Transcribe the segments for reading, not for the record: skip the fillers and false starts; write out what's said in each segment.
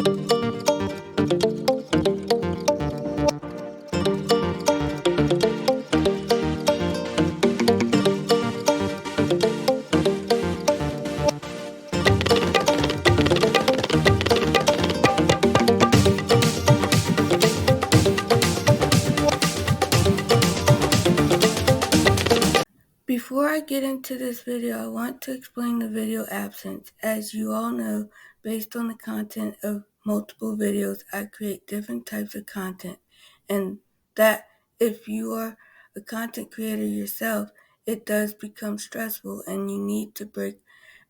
Before I get into this video, I want to explain the video absence. As you all know, based on the content of multiple videos, I create different types of content. And that if you are a content creator yourself, it does become stressful and you need to break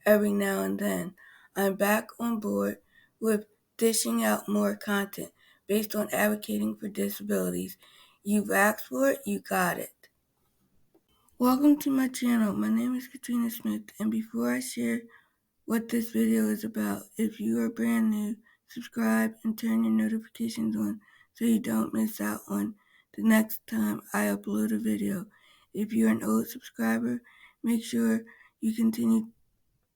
every now and then. I'm back on board with dishing out more content based on advocating for disabilities. You've asked for it, you got it. Welcome to my channel. My name is Katrina Smith, and before I share what this video is about, if you are brand new, subscribe and turn your notifications on so you don't miss out on the next time I upload a video. If you're an old subscriber, make sure you continue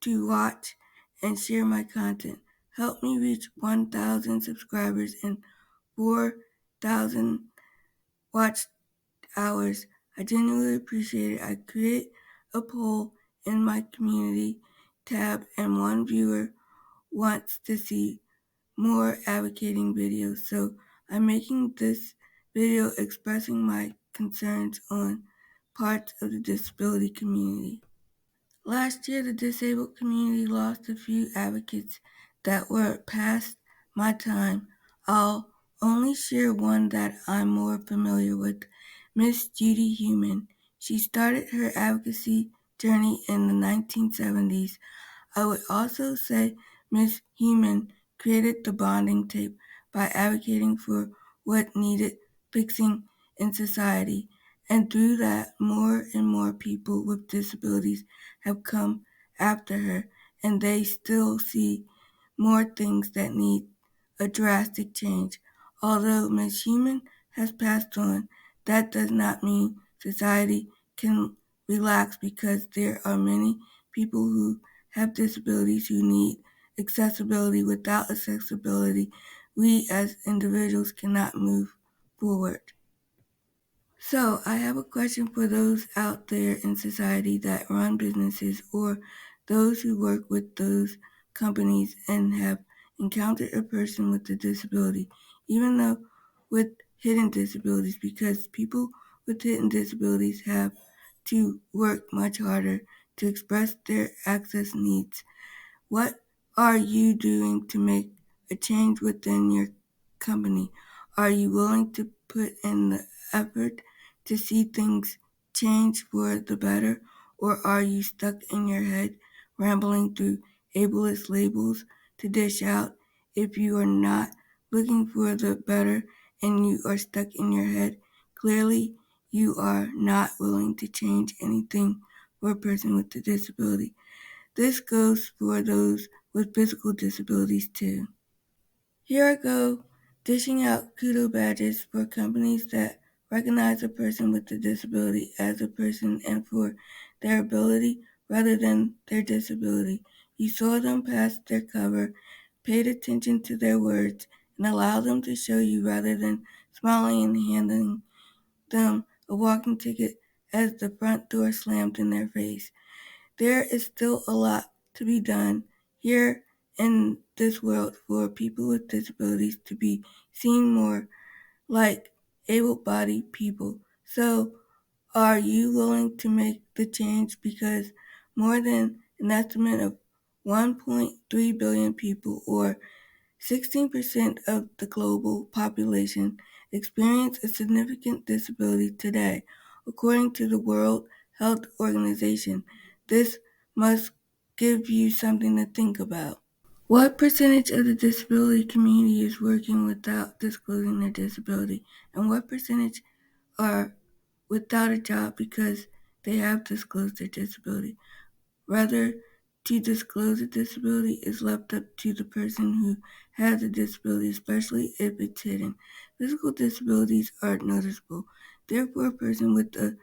to watch and share my content. Help me reach 1,000 subscribers and 4,000 watch hours. I genuinely appreciate it. I create a poll in my community tab, and one viewer wants to see more advocating videos. So I'm making this video expressing my concerns on parts of the disability community. Last year, the disabled community lost a few advocates that were past my time. I'll only share one that I'm more familiar with, Miss Judy Heumann. She started her advocacy journey in the 1970s. I would also say Miss Heumann created the bonding tape by advocating for what needed fixing in society. And through that, more and more people with disabilities have come after her, and they still see more things that need a drastic change. Although Ms. Heumann has passed on, that does not mean society can relax, because there are many people who have disabilities who need accessibility. Without accessibility, we as individuals cannot move forward. So I have a question for those out there in society that run businesses or those who work with those companies and have encountered a person with a disability, even though with hidden disabilities, because people with hidden disabilities have to work much harder to express their access needs. What are you doing to make a change within your company? Are you willing to put in the effort to see things change for the better? Or are you stuck in your head, rambling through ableist labels to dish out? If you are not looking for the better and you are stuck in your head, clearly you are not willing to change anything for a person with a disability. This goes for those with physical disabilities too. Here I go, dishing out kudo badges for companies that recognize a person with a disability as a person and for their ability rather than their disability. You saw them pass their cover, paid attention to their words, and allowed them to show you rather than smiling and handing them a walking ticket as the front door slammed in their face. There is still a lot to be done here in this world for people with disabilities to be seen more like able-bodied people. So, are you willing to make the change? Because more than an estimate of 1.3 billion people, or 16% of the global population, experience a significant disability today, according to the World Health Organization. This must give you something to think about. What percentage of the disability community is working without disclosing their disability? And what percentage are without a job because they have disclosed their disability? Rather, to disclose a disability is left up to the person who has a disability, especially if it's hidden. Physical disabilities are noticeable. Therefore, a person with a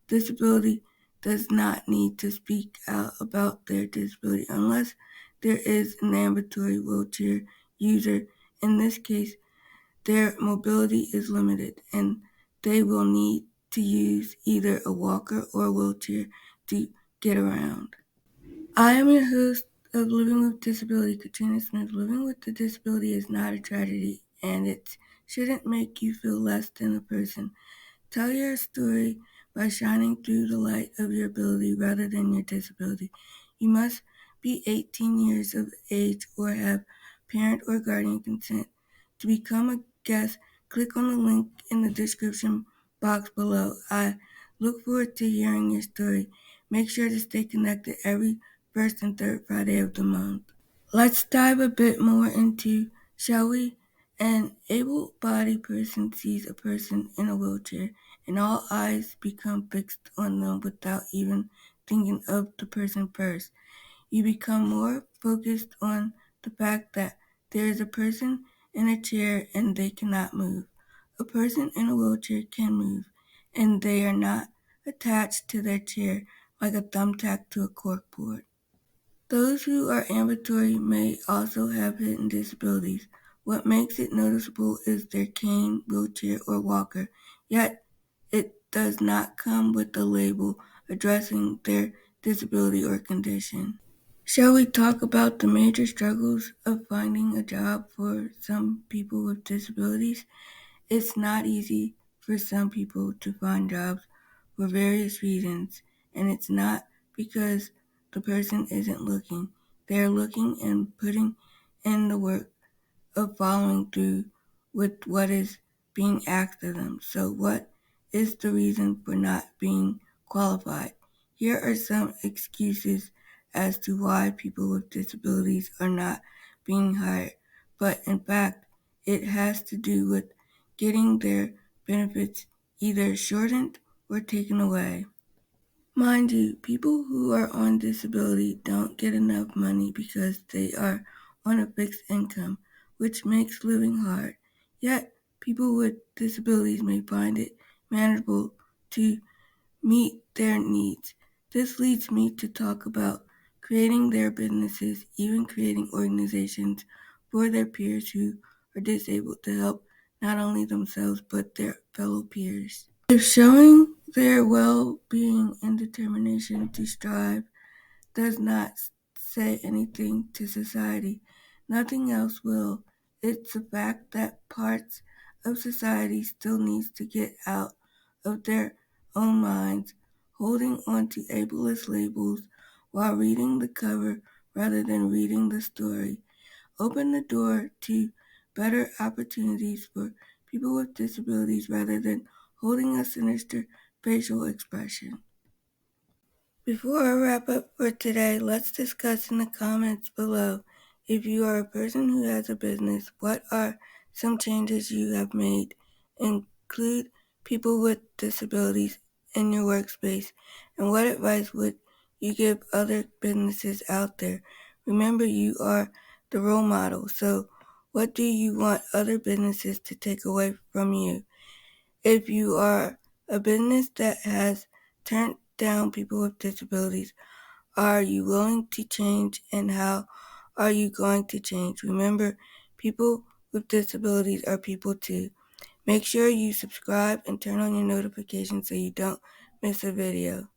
disability does not need to speak out about their disability unless there is an ambulatory wheelchair user In this case, their mobility is limited and they will need to use either a walker or a wheelchair to get around. I am your host of Living with Disability, Katrina Smith. Living with a disability is not a tragedy, and it shouldn't make you feel less than a person. Tell your story by shining through the light of your ability rather than your disability. You must be 18 years of age or have parent or guardian consent. To become a guest, click on the link in the description box below. I look forward to hearing your story. Make sure to stay connected every first and third Friday of the month. Let's dive a bit more into, shall we? An able-bodied person sees a person in a wheelchair, and all eyes become fixed on them without even thinking of the person first. You become more focused on the fact that there is a person in a chair and they cannot move. A person in a wheelchair can move, and they are not attached to their chair like a thumbtack to a corkboard. Those who are ambulatory may also have hidden disabilities. What makes it noticeable is their cane, wheelchair, or walker, yet it does not come with a label addressing their disability or condition. Shall we talk about the major struggles of finding a job for some people with disabilities? It's not easy for some people to find jobs for various reasons, and it's not because the person isn't looking. They're looking and putting in the work of following through with what is being asked of them. So, what is the reason for not being qualified? Here are some excuses as to why people with disabilities are not being hired, but in fact, it has to do with getting their benefits either shortened or taken away. Mind you, people who are on disability don't get enough money because they are on a fixed income, which makes living hard. Yet, people with disabilities may find it manageable to meet their needs. This leads me to talk about creating their businesses, even creating organizations for their peers who are disabled to help not only themselves but their fellow peers. If showing their well-being and determination to strive does not say anything to society, nothing else will. It's a fact that parts of society still needs to get out of their own minds, holding on to ableist labels while reading the cover rather than reading the story. Open the door to better opportunities for people with disabilities rather than holding a sinister facial expression. Before I wrap up for today, let's discuss in the comments below. If you are a person who has a business, what are some changes you have made? Include people with disabilities in your workspace, and what advice would you give other businesses out there? Remember, you are the role model, so what do you want other businesses to take away from you? If you are a business that has turned down people with disabilities, are you willing to change, and how are you going to change? Remember, people with disabilities are people too. Make sure you subscribe and turn on your notifications so you don't miss a video.